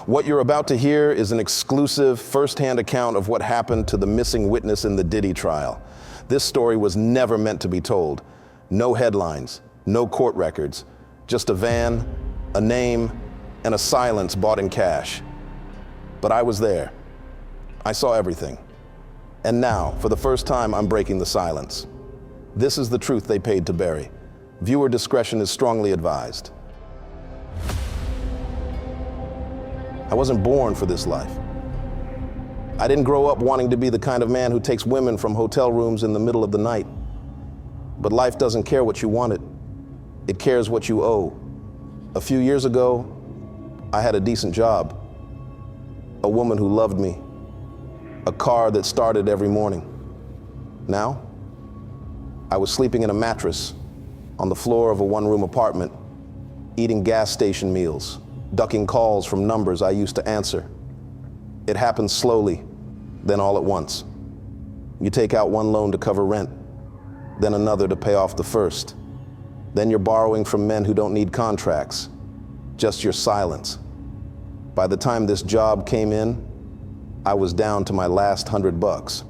What you're about to hear is an exclusive, first-hand account of what happened to the missing witness in the Diddy trial. This story was never meant to be told. No headlines, no court records, just a van, a name, and a silence bought in cash. But I was there. I saw everything. And now, for the first time, I'm breaking the silence. This is the truth they paid to bury. Viewer discretion is strongly advised. I wasn't born for this life. I didn't grow up wanting to be the kind of man who takes women from hotel rooms in the middle of the night. But life doesn't care what you wanted. It cares what you owe. A few years ago, I had a decent job, a woman who loved me, a car that started every morning. Now, I was sleeping in a mattress on the floor of a one-room apartment, eating gas station meals, ducking calls from numbers I used to answer. It happened slowly, then all at once. You take out one loan to cover rent, then another to pay off the first. Then you're borrowing from men who don't need contracts, just your silence. By the time this job came in, I was down to my last $100.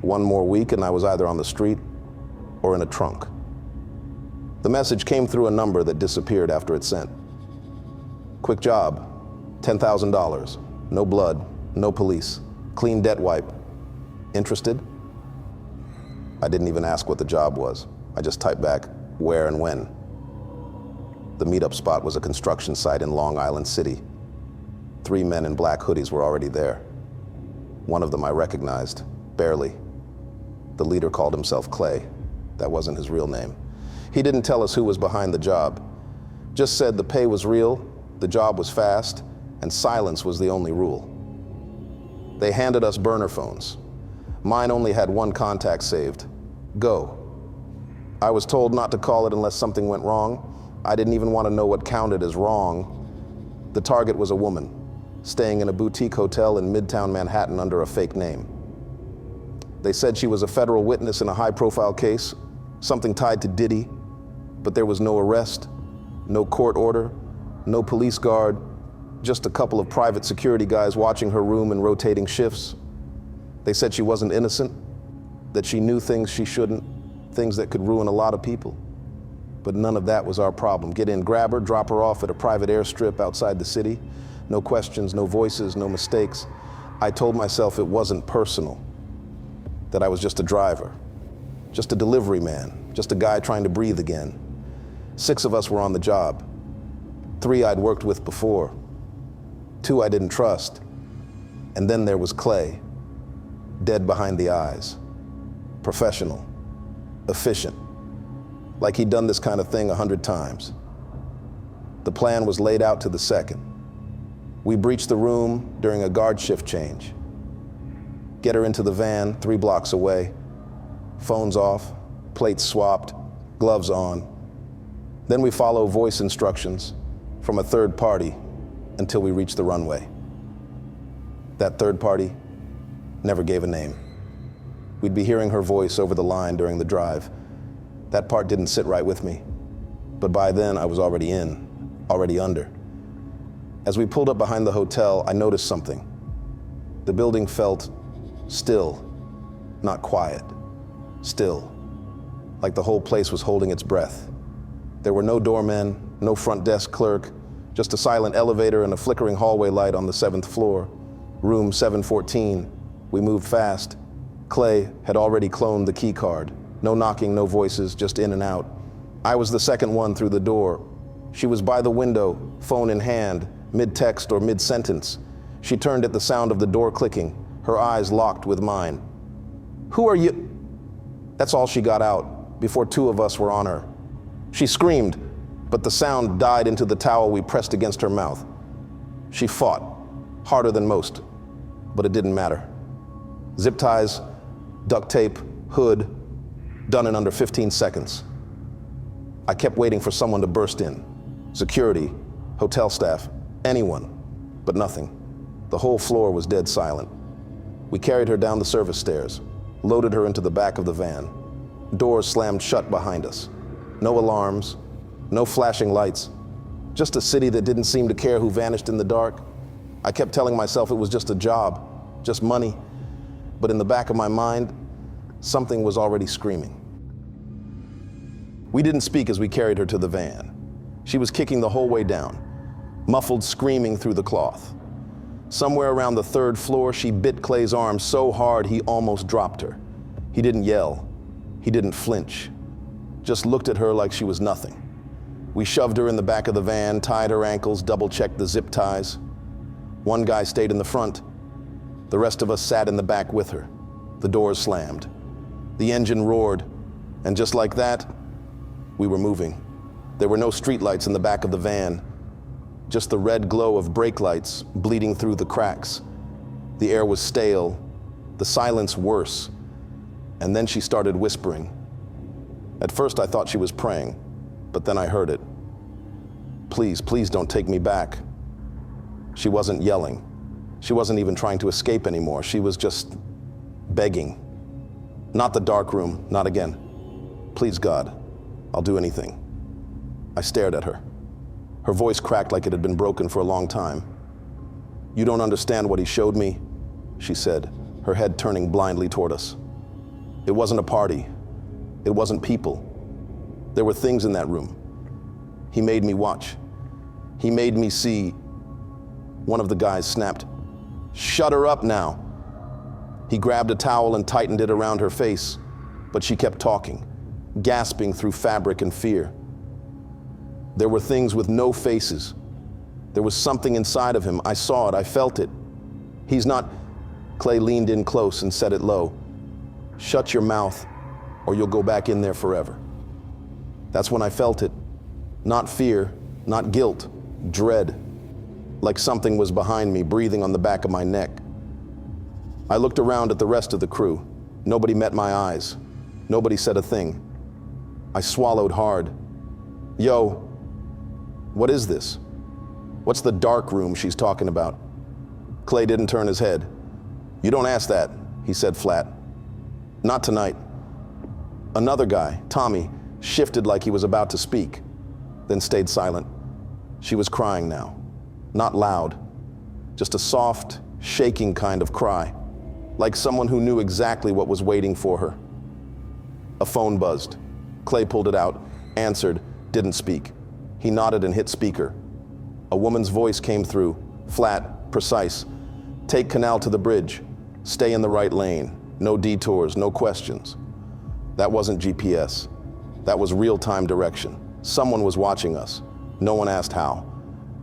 One more week and I was either on the street or in a trunk. The message came through a number that disappeared after it's sent. Quick job, $10,000, no blood, no police, clean debt wipe. Interested? I didn't even ask what the job was. I just typed back where and when. The meetup spot was a construction site in Long Island City. 3 men in black hoodies were already there. One of them I recognized, barely. The leader called himself Clay. That wasn't his real name. He didn't tell us who was behind the job. Just said the pay was real, the job was fast, and silence was the only rule. They handed us burner phones. Mine only had one contact saved, Go. I was told not to call it unless something went wrong. I didn't even want to know what counted as wrong. The target was a woman, staying in a boutique hotel in Midtown Manhattan under a fake name. They said she was a federal witness in a high-profile case, something tied to Diddy, but there was no arrest, no court order, no police guard, just a couple of private security guys watching her room in rotating shifts. They said she wasn't innocent, that she knew things she shouldn't, things that could ruin a lot of people. But none of that was our problem. Get in, grab her, drop her off at a private airstrip outside the city. No questions, no voices, no mistakes. I told myself it wasn't personal, that I was just a driver, just a delivery man, just a guy trying to breathe again. 6 of us were on the job. 3 I'd worked with before. 2 I didn't trust. And then there was Clay, dead behind the eyes. Professional, efficient, like he'd done this kind of thing 100 times. The plan was laid out to the second. We breached the room during a guard shift change. Get her into the van 3 blocks away, phones off, plates swapped, gloves on. Then we follow voice instructions from a third party until we reach the runway. That third party never gave a name. We'd be hearing her voice over the line during the drive. That part didn't sit right with me. But by then I was already in, already under. As we pulled up behind the hotel, I noticed something. The building felt still, not quiet, still, like the whole place was holding its breath. There were no doormen, no front desk clerk, just a silent elevator and a flickering hallway light on the 7th floor. Room 714. We moved fast. Clay had already cloned the key card. No knocking, no voices, just in and out. I was the second one through the door. She was by the window, phone in hand, mid-text or mid-sentence. She turned at the sound of the door clicking, her eyes locked with mine. "Who are you?" That's all she got out before 2 of us were on her. She screamed, but the sound died into the towel we pressed against her mouth. She fought, harder than most, but it didn't matter. Zip ties, duct tape, hood, done in under 15 seconds. I kept waiting for someone to burst in. Security, hotel staff, anyone, but nothing. The whole floor was dead silent. We carried her down the service stairs, loaded her into the back of the van. Doors slammed shut behind us. No alarms, no flashing lights, just a city that didn't seem to care who vanished in the dark. I kept telling myself it was just a job, just money. But in the back of my mind, something was already screaming. We didn't speak as we carried her to the van. She was kicking the whole way down, muffled screaming through the cloth. Somewhere around the third floor, she bit Clay's arm so hard he almost dropped her. He didn't yell. He didn't flinch. Just looked at her like she was nothing. We shoved her in the back of the van, tied her ankles, double-checked the zip ties. One guy stayed in the front. The rest of us sat in the back with her. The doors slammed. The engine roared, and just like that, we were moving. There were no streetlights in the back of the van, just the red glow of brake lights bleeding through the cracks. The air was stale, the silence worse, and then she started whispering. At first I thought she was praying, but then I heard it. Please, please don't take me back. She wasn't yelling. She wasn't even trying to escape anymore. She was just begging. Not the dark room, not again. Please, God, I'll do anything. I stared at her. Her voice cracked like it had been broken for a long time. You don't understand what he showed me, she said, her head turning blindly toward us. It wasn't a party. It wasn't people. There were things in that room. He made me watch. He made me see. One of the guys snapped, "Shut her up now." He grabbed a towel and tightened it around her face, but she kept talking, gasping through fabric and fear. There were things with no faces. There was something inside of him. I saw it. I felt it. He's not... Clay leaned in close and said it low. "Shut your mouth, or you'll go back in there forever." That's when I felt it. Not fear, not guilt, dread. Like something was behind me, breathing on the back of my neck. I looked around at the rest of the crew. Nobody met my eyes. Nobody said a thing. I swallowed hard. Yo, what is this? What's the dark room she's talking about? Clay didn't turn his head. You don't ask that, he said flat. Not tonight. Another guy, Tommy, shifted like he was about to speak, then stayed silent. She was crying now. Not loud, just a soft, shaking kind of cry, like someone who knew exactly what was waiting for her. A phone buzzed. Clay pulled it out, answered, didn't speak. He nodded and hit speaker. A woman's voice came through, flat, precise. "Take Canal to the bridge. Stay in the right lane. No detours, no questions." That wasn't GPS. That was real-time direction. Someone was watching us. No one asked how.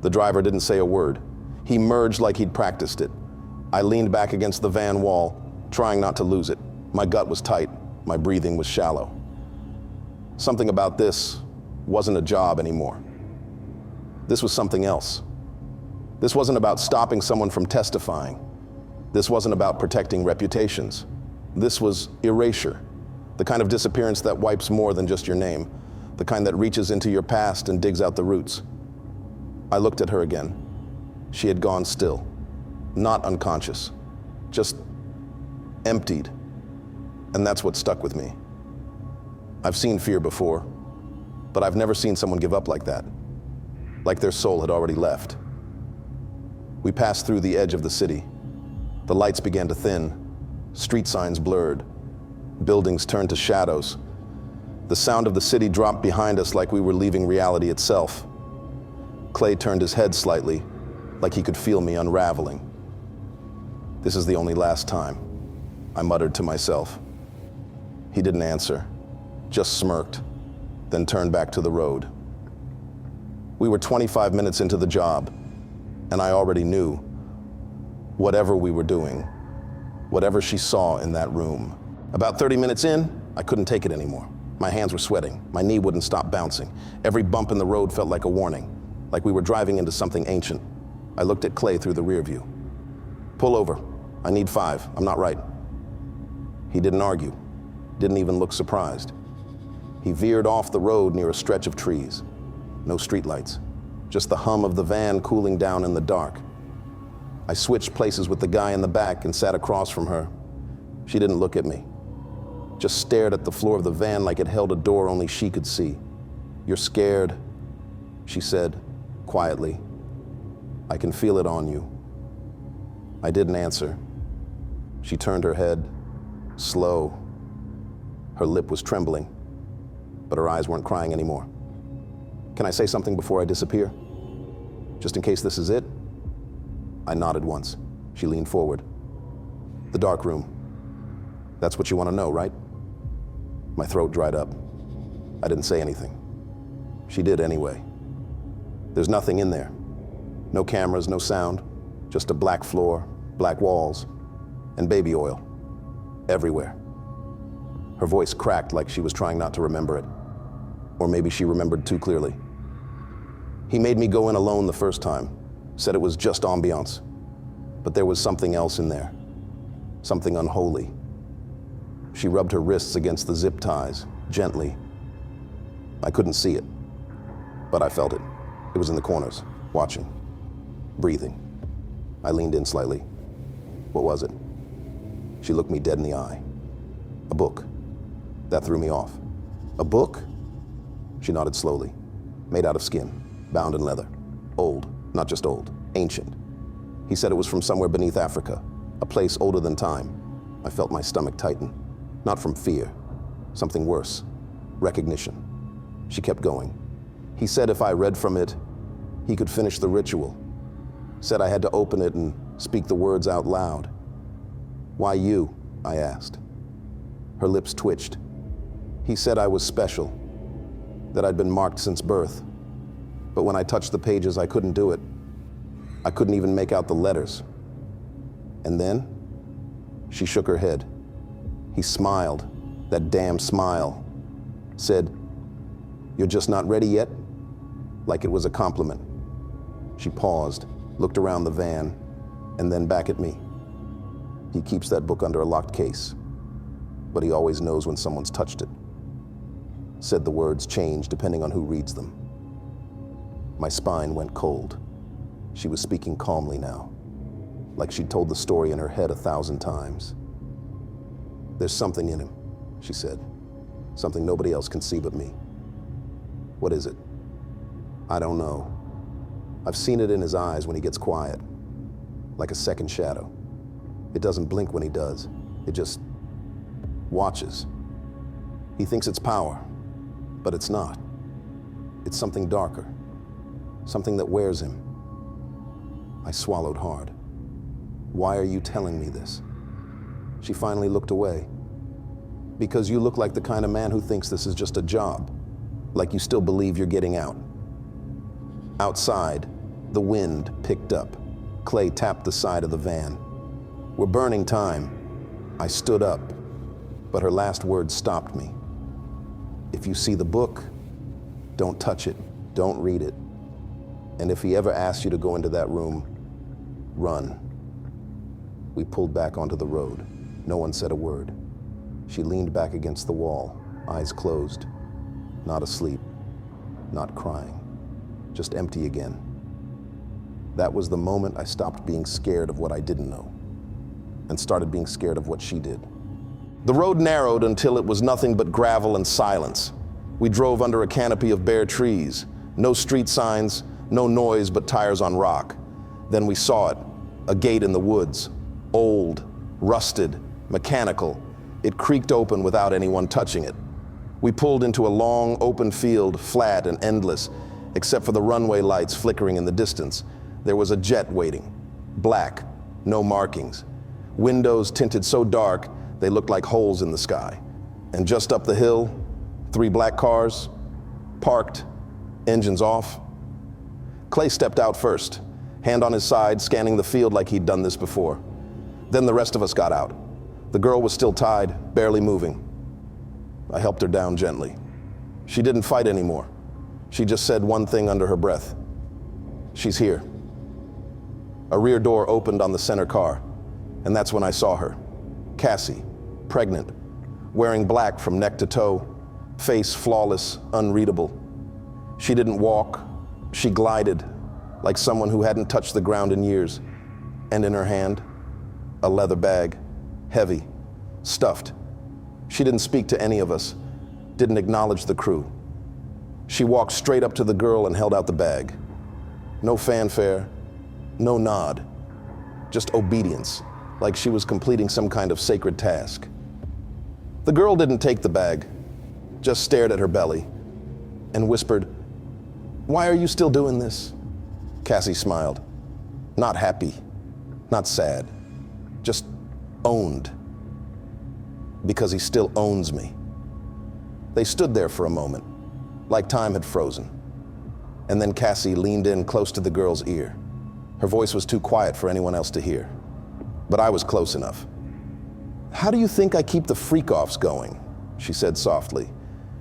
The driver didn't say a word. He merged like he'd practiced it. I leaned back against the van wall, trying not to lose it. My gut was tight. My breathing was shallow. Something about this wasn't a job anymore. This was something else. This wasn't about stopping someone from testifying. This wasn't about protecting reputations. This was erasure, the kind of disappearance that wipes more than just your name, the kind that reaches into your past and digs out the roots. I looked at her again. She had gone still, not unconscious, just emptied. And that's what stuck with me. I've seen fear before, but I've never seen someone give up like that, like their soul had already left. We passed through the edge of the city. The lights began to thin, street signs blurred, buildings turned to shadows. The sound of the city dropped behind us like we were leaving reality itself. Clay turned his head slightly, like he could feel me unraveling. "This is the only last time," I muttered to myself. He didn't answer, just smirked, then turned back to the road. We were 25 minutes into the job, and I already knew, whatever we were doing, whatever she saw in that room. About 30 minutes in, I couldn't take it anymore. My hands were sweating. My knee wouldn't stop bouncing. Every bump in the road felt like a warning, like we were driving into something ancient. I looked at Clay through the rear view. "Pull over. I need 5. I'm not right." He didn't argue, didn't even look surprised. He veered off the road near a stretch of trees. No streetlights, just the hum of the van cooling down in the dark. I switched places with the guy in the back and sat across from her. She didn't look at me, just stared at the floor of the van like it held a door only she could see. "You're scared," she said quietly. "I can feel it on you." I didn't answer. She turned her head, slow. Her lip was trembling, but her eyes weren't crying anymore. Can I say something before I disappear? Just in case this is it? I nodded once. She leaned forward. The dark room. That's what you want to know, right? My throat dried up. I didn't say anything. She did anyway. There's nothing in there. No cameras, no sound, just a black floor, black walls, and baby oil. Everywhere. Her voice cracked like she was trying not to remember it. Or maybe she remembered too clearly. He made me go in alone the first time, said it was just ambiance. But there was something else in there. Something unholy. She rubbed her wrists against the zip ties, gently. I couldn't see it, but I felt it. It was in the corners, watching, breathing. I leaned in slightly. What was it? She looked me dead in the eye. A book. That threw me off. A book? She nodded slowly. Made out of skin, bound in leather. Old, not just old, ancient. He said it was from somewhere beneath Africa, a place older than time. I felt my stomach tighten. Not from fear, something worse, recognition. She kept going. He said if I read from it, he could finish the ritual. Said I had to open it and speak the words out loud. Why you? I asked. Her lips twitched. He said I was special, that I'd been marked since birth. But when I touched the pages, I couldn't do it. I couldn't even make out the letters. And then, she shook her head. He smiled, that damn smile. Said, "You're just not ready yet?" Like it was a compliment. She paused, looked around the van, and then back at me. He keeps that book under a locked case, but he always knows when someone's touched it. Said the words change depending on who reads them. My spine went cold. She was speaking calmly now, like she'd told the story in her head 1,000 times. "There's something in him," she said. "Something nobody else can see but me." "What is it?" "I don't know. I've seen it in his eyes when he gets quiet, like a second shadow. It doesn't blink when he does. It just watches. He thinks it's power, but it's not. It's something darker, something that wears him." I swallowed hard. "Why are you telling me this?" She finally looked away. "Because you look like the kind of man who thinks this is just a job, like you still believe you're getting out." Outside, the wind picked up. Clay tapped the side of the van. "We're burning time." I stood up, but her last words stopped me. "If you see the book, don't touch it, don't read it. And if he ever asks you to go into that room, run." We pulled back onto the road. No one said a word. She leaned back against the wall, eyes closed, not asleep, not crying, just empty again. That was the moment I stopped being scared of what I didn't know and started being scared of what she did. The road narrowed until it was nothing but gravel and silence. We drove under a canopy of bare trees, no street signs, no noise but tires on rock. Then we saw it, a gate in the woods, old, rusted, mechanical. It creaked open without anyone touching it. We pulled into a long, open field, flat and endless, except for the runway lights flickering in the distance. There was a jet waiting, black, no markings. Windows tinted so dark, they looked like holes in the sky. And just up the hill, 3 black cars, parked, engines off. Clay stepped out first, hand on his side, scanning the field like he'd done this before. Then the rest of us got out. The girl was still tied, barely moving. I helped her down gently. She didn't fight anymore. She just said one thing under her breath. "She's here." A rear door opened on the center car, and that's when I saw her. Cassie, pregnant, wearing black from neck to toe, face flawless, unreadable. She didn't walk, she glided, like someone who hadn't touched the ground in years. And in her hand, a leather bag, heavy, stuffed. She didn't speak to any of us, didn't acknowledge the crew. She walked straight up to the girl and held out the bag. No fanfare, no nod, just obedience, like she was completing some kind of sacred task. The girl didn't take the bag, just stared at her belly and whispered, "Why are you still doing this?" Cassie smiled. Not happy, not sad, just owned. Because he still owns me. They stood there for a moment, like time had frozen. And then Cassie leaned in close to the girl's ear. Her voice was too quiet for anyone else to hear, but I was close enough. "How do you think I keep the freak-offs going?" she said softly.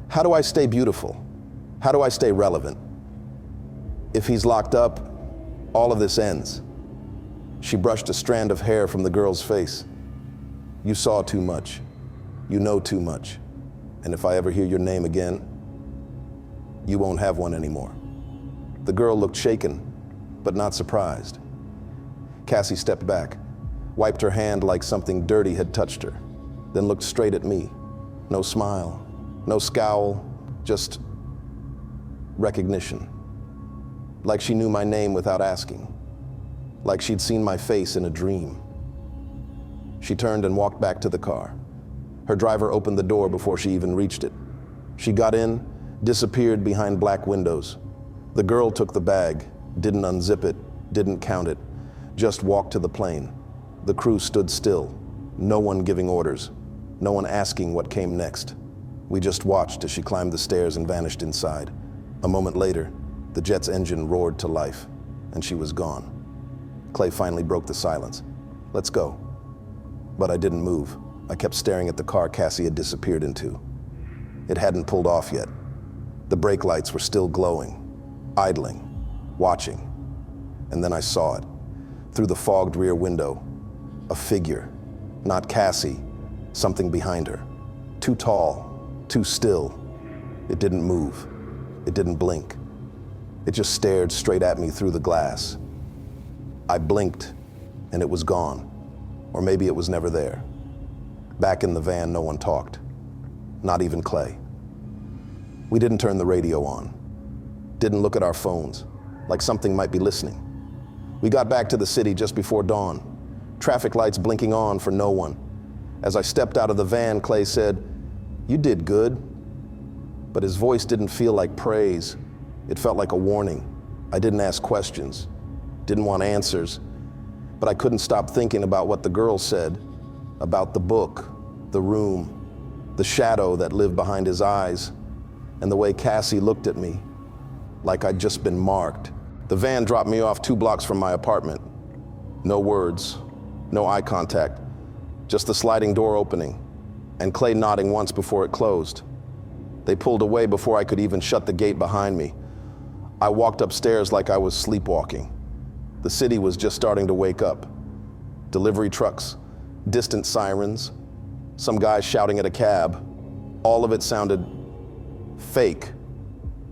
"How do I stay beautiful? How do I stay relevant? If he's locked up, all of this ends." She brushed a strand of hair from the girl's face. "You saw too much. You know too much. And if I ever hear your name again, you won't have one anymore." The girl looked shaken, but not surprised. Cassie stepped back, wiped her hand like something dirty had touched her, then looked straight at me. No smile, no scowl, just recognition. Like she knew my name without asking. Like she'd seen my face in a dream. She turned and walked back to the car. Her driver opened the door before she even reached it. She got in, disappeared behind black windows. The girl took the bag, didn't unzip it, didn't count it, just walked to the plane. The crew stood still, no one giving orders, no one asking what came next. We just watched as she climbed the stairs and vanished inside. A moment later, the jet's engine roared to life, and she was gone. Clay finally broke the silence. "Let's go." But I didn't move. I kept staring at the car Cassie had disappeared into. It hadn't pulled off yet. The brake lights were still glowing, idling, watching. And then I saw it, through the fogged rear window. A figure, not Cassie, something behind her. Too tall, too still. It didn't move. It didn't blink. It just stared straight at me through the glass. I blinked, and it was gone. Or maybe it was never there. Back in the van, no one talked. Not even Clay. We didn't turn the radio on. Didn't look at our phones, like something might be listening. We got back to the city just before dawn. Traffic lights blinking on for no one. As I stepped out of the van, Clay said, "You did good." But his voice didn't feel like praise. It felt like a warning. I didn't ask questions, didn't want answers, but I couldn't stop thinking about what the girl said, about the book, the room, the shadow that lived behind his eyes, and the way Cassie looked at me, like I'd just been marked. The van dropped me off 2 blocks from my apartment. No words, no eye contact, just the sliding door opening, and Clay nodding once before it closed. They pulled away before I could even shut the gate behind me. I walked upstairs like I was sleepwalking. The city was just starting to wake up. Delivery trucks, distant sirens, some guys shouting at a cab. All of it sounded fake,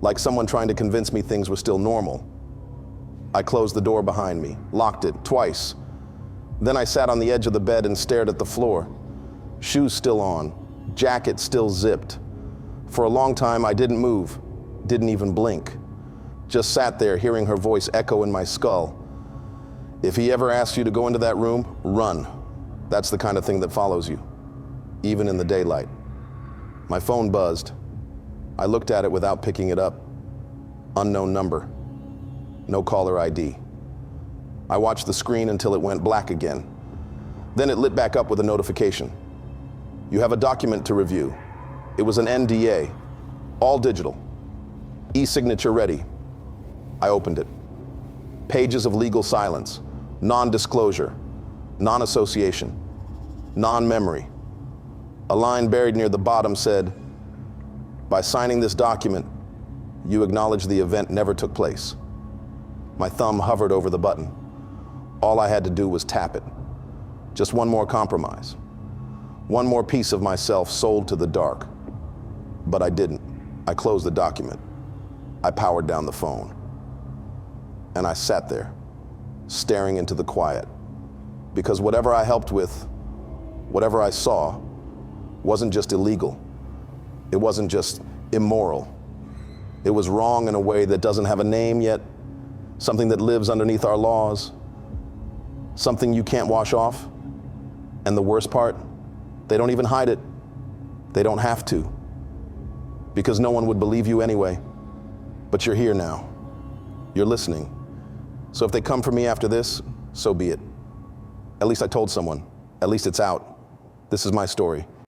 like someone trying to convince me things were still normal. I closed the door behind me, locked it twice. Then I sat on the edge of the bed and stared at the floor. Shoes still on, jacket still zipped. For a long time, I didn't move, didn't even blink. Just sat there hearing her voice echo in my skull. "If he ever asks you to go into that room, run." That's the kind of thing that follows you, even in the daylight. My phone buzzed. I looked at it without picking it up. Unknown number. No caller ID. I watched the screen until it went black again. Then it lit back up with a notification. "You have a document to review." It was an NDA, all digital. E-signature ready. I opened it. Pages of legal silence, non-disclosure, non-association, non-memory. A line buried near the bottom said, "By signing this document, you acknowledge the event never took place." My thumb hovered over the button. All I had to do was tap it. Just one more compromise. One more piece of myself sold to the dark. But I didn't. I closed the document. I powered down the phone. And I sat there, staring into the quiet. Because whatever I helped with, whatever I saw, wasn't just illegal. It wasn't just immoral. It was wrong in a way that doesn't have a name yet, something that lives underneath our laws, Something you can't wash off. And the worst part, they don't even hide it. They don't have to. Because no one would believe you anyway. But you're here now. You're listening. So if they come for me after this, so be it. At least I told someone. At least it's out. This is my story.